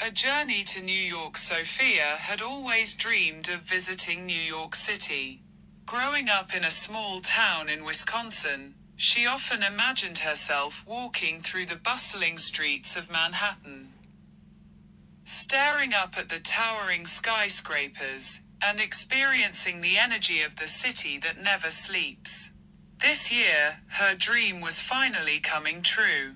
A journey to New York. Sophia had always dreamed of visiting New York City. Growing up in a small town in Wisconsin, she often imagined herself walking through the bustling streets of Manhattan, staring up at the towering skyscrapers, and experiencing the energy of the city that never sleeps. This year, her dream was finally coming true.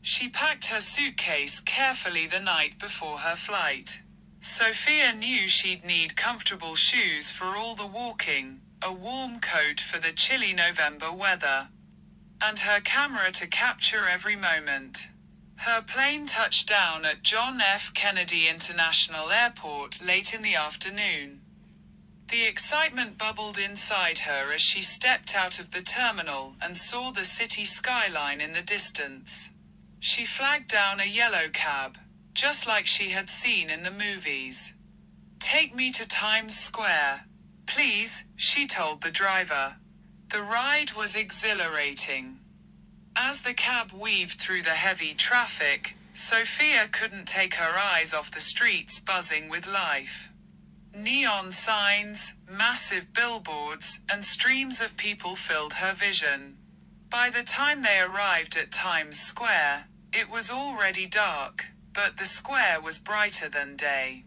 She packed her suitcase carefully the night before her flight. Sophia knew she'd need comfortable shoes for all the walking, a warm coat for the chilly November weather, and her camera to capture every moment. Her plane touched down at John F. Kennedy International Airport late in the afternoon. The excitement bubbled inside her as she stepped out of the terminal and saw the city skyline in the distance. She flagged down a yellow cab, just like she had seen in the movies. "Take me to Times Square, please," she told the driver. The ride was exhilarating. As the cab weaved through the heavy traffic, Sophia couldn't take her eyes off the streets buzzing with life. Neon signs, massive billboards, and streams of people filled her vision. By the time they arrived at Times Square, it was already dark, but the square was brighter than day.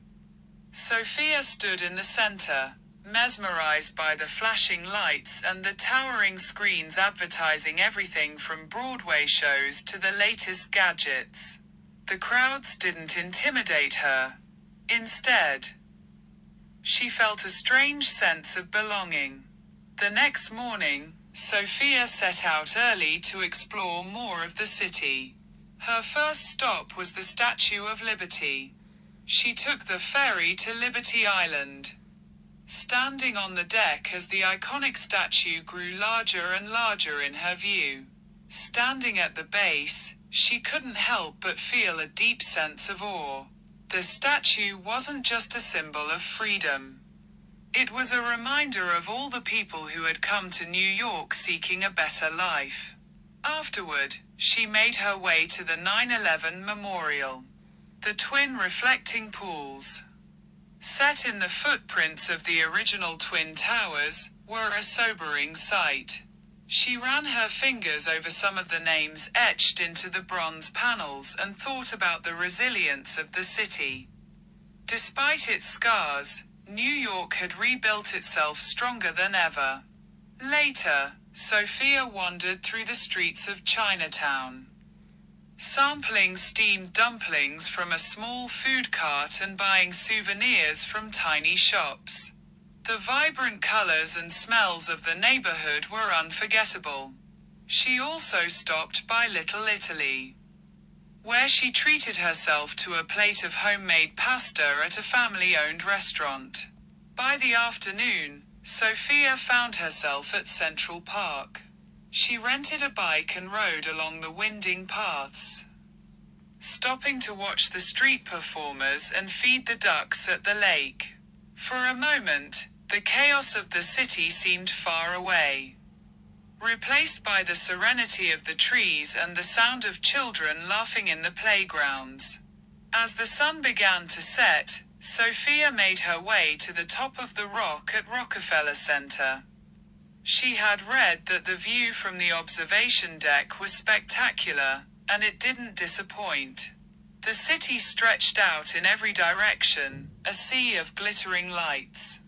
Sophia stood in the center, mesmerized by the flashing lights and the towering screens advertising everything from Broadway shows to the latest gadgets. The crowds didn't intimidate her. Instead, she felt a strange sense of belonging. The next morning, Sophia set out early to explore more of the city. Her first stop was the Statue of Liberty. She took the ferry to Liberty Island, standing on the deck as the iconic statue grew larger and larger in her view. Standing at the base, she couldn't help but feel a deep sense of awe. The statue wasn't just a symbol of freedom. It was a reminder of all the people who had come to New York seeking a better life. Afterward, she made her way to the 9/11 Memorial. The twin reflecting pools, set in the footprints of the original Twin Towers, were a sobering sight. She ran her fingers over some of the names etched into the bronze panels and thought about the resilience of the city. Despite its scars, New York had rebuilt itself stronger than ever. Later, Sophia wandered through the streets of Chinatown, sampling steamed dumplings from a small food cart and buying souvenirs from tiny shops. The vibrant colors and smells of the neighborhood were unforgettable. She also stopped by Little Italy, where she treated herself to a plate of homemade pasta at a family-owned restaurant. By the afternoon, Sophia found herself at Central Park. She rented a bike and rode along the winding paths, stopping to watch the street performers and feed the ducks at the lake. For a moment, the chaos of the city seemed far away, replaced by the serenity of the trees and the sound of children laughing in the playgrounds. As the sun began to set, Sophia made her way to the top of the rock at Rockefeller Center. She had read that the view from the observation deck was spectacular, and it didn't disappoint. The city stretched out in every direction, a sea of glittering lights.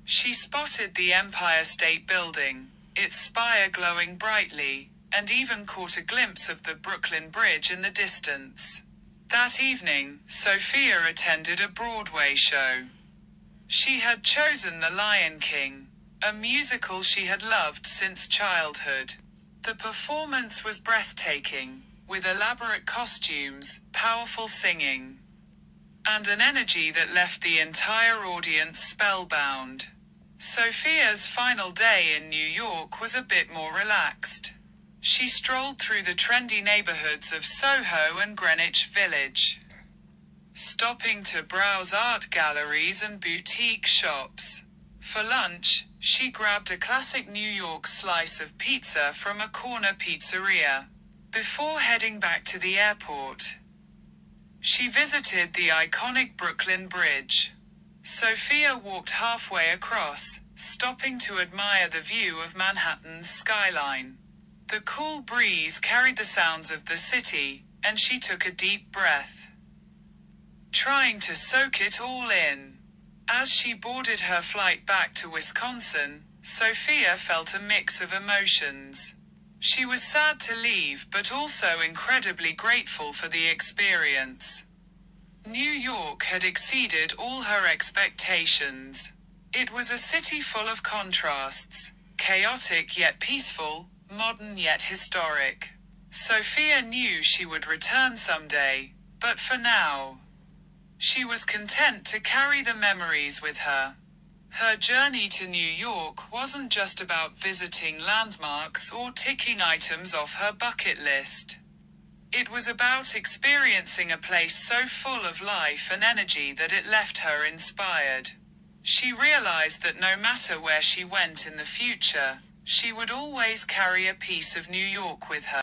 She spotted the Empire State Building, its spire glowing brightly, and even caught a glimpse of the Brooklyn Bridge in the distance. That evening, Sophia attended a Broadway show. She had chosen The Lion King, a musical she had loved since childhood. The performance was breathtaking, with elaborate costumes, powerful singing, and an energy that left the entire audience spellbound. Sophia's final day in New York was a bit more relaxed. She strolled through the trendy neighborhoods of Soho and Greenwich Village, stopping to browse art galleries and boutique shops. For lunch, she grabbed a classic New York slice of pizza from a corner pizzeria. Before heading back to the airport, She visited the iconic Brooklyn Bridge. Sophia walked halfway across, stopping to admire the view of Manhattan's skyline. The cool breeze carried the sounds of the city, and she took a deep breath, trying to soak it all in. As she boarded her flight back to Wisconsin, Sophia felt a mix of emotions. She was sad to leave but also incredibly grateful for the experience. New York had exceeded all her expectations. It was a city full of contrasts, chaotic yet peaceful, modern yet historic. Sophia knew she would return someday, but for now, she was content to carry the memories with her. Her journey to New York wasn't just about visiting landmarks or ticking items off her bucket list. It was about experiencing a place so full of life and energy that it left her inspired. She realized that no matter where she went in the future, she would always carry a piece of New York with her.